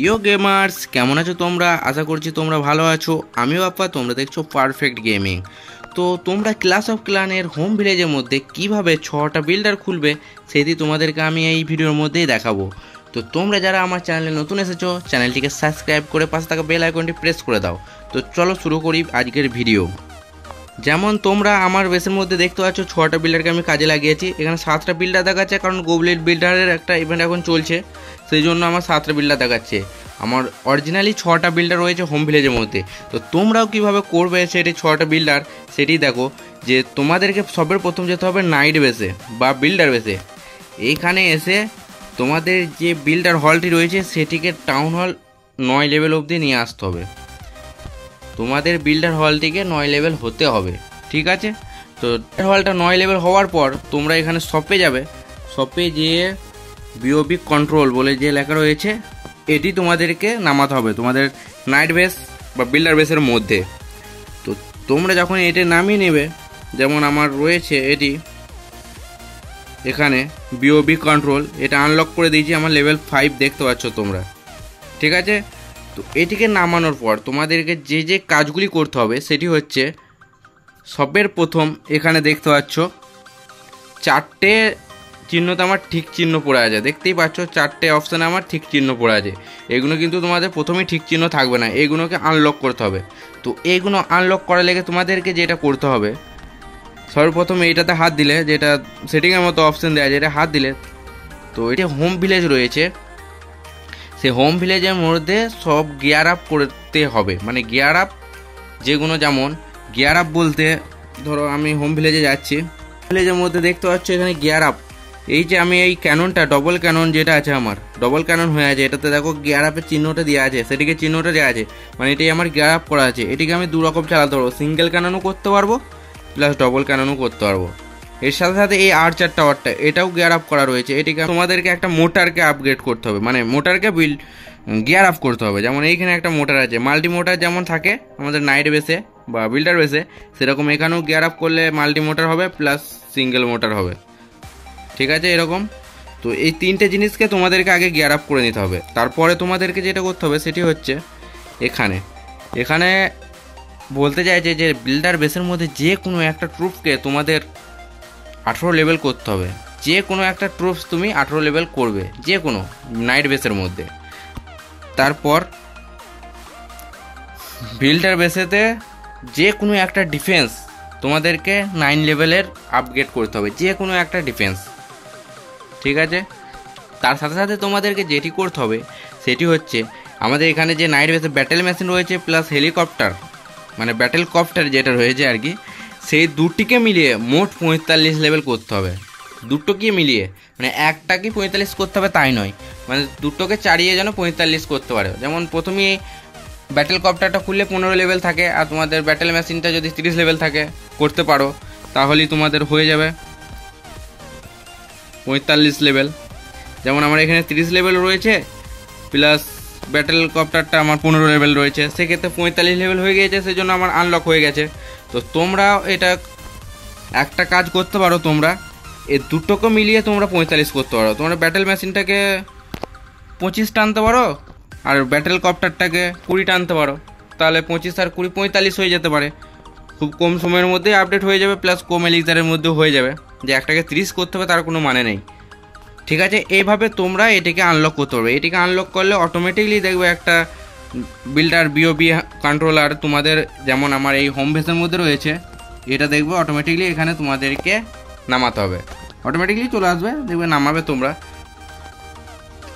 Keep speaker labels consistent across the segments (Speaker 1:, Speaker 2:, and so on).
Speaker 1: ইয়ো gamers, কেমন আছো তোমরা? আশা করছি তোমরা ভালো আছো। আমিও আপা, তোমরা দেখছো পারফেক্ট গেমিং। তো তোমরা ক্লাস অফ ক্লানের হোম ভিলেজের মধ্যে কিভাবে 6টা বিল্ডার খুলবে সেটি তোমাদেরকে আমি এই ভিডিওর মধ্যেই দেখাবো। তো তোমরা যারা আমার চ্যানেলে নতুন এসেছো, চ্যানেলটিকে সাবস্ক্রাইব করে পাশে থাকা বেল আইকনটি প্রেস করে দাও। তো চলো শুরু করি আজকের ভিডিও। যেমন তোমরা আমার বেসের মধ্যে দেখতে পাচ্ছ 6টা বিল্ডারকে আমি কাজে লাগিয়েছি। এখানে 7টা বিল্ডার দেখাচ্ছে, কারণ গোবলেট বিল্ডারের একটা ইভেন্ট এখন চলছে, সেই জন্য আমার 7টা বিল্ডার দেখাচ্ছে। আমার অরিজিনালি 6টা বিল্ডার রয়েছে হোম ভিলেজের মধ্যে। তো তোমরাও কিভাবে করবে সেটি 6টা বিল্ডার সেটি দেখো। যে তোমাদেরকে সবের প্রথম যেতে হবে নাইট বেসে বা বিল্ডার বেসে। এইখানে এসে তোমাদের যে বিল্ডার হলটি রয়েছে সেটিকে টাউন হল 9 লেভেল অবধি নিয়ে আসতে হবে। তোমাদের বিল্ডার হলটিকে 9 লেভেল হতে হবে, ঠিক আছে? তো হলটা 9 লেভেল হওয়ার পর তোমরা এখানে শপে যাবে। শপে যেয়ে বিওবি কন্ট্রোল বলে যে লেখা রয়েছে এটি তোমাদেরকে নামাতে হবে তোমাদের নাইট বেস বা বিল্ডার বেসের মধ্যে। তো তোমরা যখন এটি নামিয়ে নেবে, যেমন আমার রয়েছে এটি এখানে বিওবি কন্ট্রোল, এটা আনলক করে দিয়েছি, আমার লেভেল 5 দেখতে পাচ্ছ তোমরা, ঠিক আছে? তো এটিকে নামানোর পর তোমাদেরকে যে যে কাজগুলি করতে হবে সেটি হচ্ছে, সবের প্রথম এখানে দেখতে পাচ্ছ 4টে চিহ্নতে আমার ঠিক চিহ্ন পড়ে আছে, দেখতেই পাচ্ছ 4টে অপশানে আমার ঠিক চিহ্ন পড়ে আছে। এগুলো কিন্তু তোমাদের প্রথমেই ঠিক চিহ্ন থাকবে না, এগুলোকে আনলক করতে হবে। তো এইগুলো আনলক করার লেগে তোমাদেরকে যেটা করতে হবে, সর্বপ্রথম এইটাতে হাত দিলে, যেটা সেটিংয়ের মতো অপশান দেওয়া আছে, এটা হাত দিলে তো এটি হোম ভিলেজ রয়েছে, সেই হোম ভিলেজের মধ্যে সব গিয়ার আপ করতে হবে। মানে গিয়ার আপ যেগুলো, যেমন গিয়ার আপ বলতে ধরো আমি হোম ভিলেজে যাচ্ছি, ভিলেজের মধ্যে দেখতে পাচ্ছ এখানে গিয়ার আপ, এই যে আমি এই ক্যাননটা ডবল ক্যানন যেটা আছে আমার ডবল ক্যানন হয়ে আছে, এটাতে দেখো গিয়ার আপের চিহ্নটা দেওয়া আছে, সেটিকে চিহ্নটা দেওয়া আছে, মানে এটাই আমার গিয়ার আপ করা আছে। এটিকে আমি দু রকম চালাতে পারবো, সিঙ্গেল ক্যাননও করতে পারবো প্লাস ডবল ক্যাননও করতে পারবো। এর সাথে সাথে এই আর্চার টাওয়ারটা এটাও গিয়ার আপ করা রয়েছে, এটিকে তোমাদেরকে একটা মোটরকে আপগ্রেড করতে হবে, মানে মোটরকে গিয়ার আপ করতে হবে। যেমন এইখানে একটা মোটর আছে, মাল্টি মোটর যেমন থাকে আমাদের নাইট বেসে বা বিল্ডার বেসে, সেরকম এখানেও গিয়ার আপ করলে মাল্টি মোটর হবে প্লাস সিঙ্গেল মোটর হবে, ঠিক আছে? এরকম। তো এই 3টে জিনিসকে তোমাদেরকে আগে গিয়ার আপ করে নিতে হবে। তারপরে তোমাদেরকে যেটা করতে হবে সেটি হচ্ছে এখানে এখানে বলতে চাইছে যে বিল্ডার বেসের মধ্যে যে কোনো একটা ট্রুপকে তোমাদের 18 লেভেল করতে হবে। যে কোনো একটা ট্রুপস তুমি 18 লেভেল করবে, যে কোনো নাইট বেসের মধ্যে। তারপর বিল্ডার বেসেতে যে কোনো একটা ডিফেন্স তোমাদেরকে 9 লেভেলের আপগ্রেড করতে হবে, যে কোনো একটা ডিফেন্স, ঠিক আছে? তার সাথে সাথে তোমাদেরকে যেটি করতে হবে সেটি হচ্ছে, আমাদের এখানে যে নাইট বেসে ব্যাটেল মেশিন রয়েছে প্লাস হেলিকপ্টার, মানে ব্যাটেল কপ্টার যেটা রয়েছে আর কি, সেই দুটিকে মিলিয়ে মোট 45 লেভেল করতে হবে। দুটোকে মিলিয়ে, মানে একটাকে 45 করতে হবে তাই নয়, মানে দুটোকে চাড়িয়ে যেন 45 করতে পারে। যেমন প্রথমেই ব্যাটেল কপ্টারটা খুললে 15 লেভেল থাকে, আর তোমাদের ব্যাটেল মেশিনটা যদি 30 লেভেল থাকে করতে পারো, তাহলেই তোমাদের হয়ে যাবে 45 লেভেল। যেমন আমার এখানে 30 লেভেল রয়েছে প্লাস ব্যাটেল কপ্টারটা আমার 15 লেভেল রয়েছে, সেক্ষেত্রে 45 লেভেল হয়ে গিয়েছে, সেই জন্য আমার আনলক হয়ে গেছে। তো তোমরাও এটা একটা কাজ করতে পারো, তোমরা এই দুটোকে মিলিয়ে তোমরা 45 করতে পারো। তোমরা ব্যাটেল মেশিনটাকে 25 টানতে পারো আর ব্যাটেল কপ্টারটাকে 20 টানতে পারো, তাহলে 25 আর 20 45 হয়ে যেতে পারে। খুব কম সময়ের মধ্যেই আপডেট হয়ে যাবে, প্লাস কম এলিক্সারের মধ্যেও হয়ে যাবে। যে একটাকে 30 করতে হবে তার কোনো মানে নেই, ঠিক আছে? এইভাবে তোমরা এটিকে আনলক করতে পারবে। এটিকে আনলক করলে অটোমেটিকলি দেখবে একটা বিল্ডার বিওবি কন্ট্রোলার তোমাদের, যেমন আমার এই হোম বেসের মধ্যে রয়েছে, এটা দেখবে অটোমেটিকলি এখানে তোমাদেরকে নামাতে হবে, অটোমেটিকলি চলে আসবে, দেখবে নামাবে তোমরা।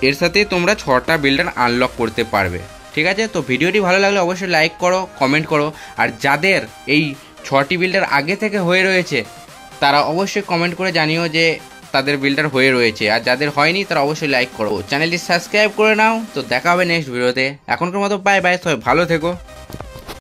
Speaker 1: এর সাথে তোমরা 6টা বিল্ডার আনলক করতে পারবে, ঠিক আছে? তো ভিডিওটি ভালো লাগলে অবশ্যই লাইক করো, কমেন্ট করো, আর যাদের এই 6টি বিল্ডার আগে থেকে হয়ে রয়েছে তারা অবশ্যই কমেন্ট করে জানিও যে তাদের বিল্ডার হয়ে রয়েছে, আর যাদের হয়নি তারা অবশ্যই লাইক করো, চ্যানেলটি সাবস্ক্রাইব করে নাও। তো দেখা হবে নেক্সট ভিডিওতে, এখনকার মতো বাই বাই, সবাই ভালো থেকো।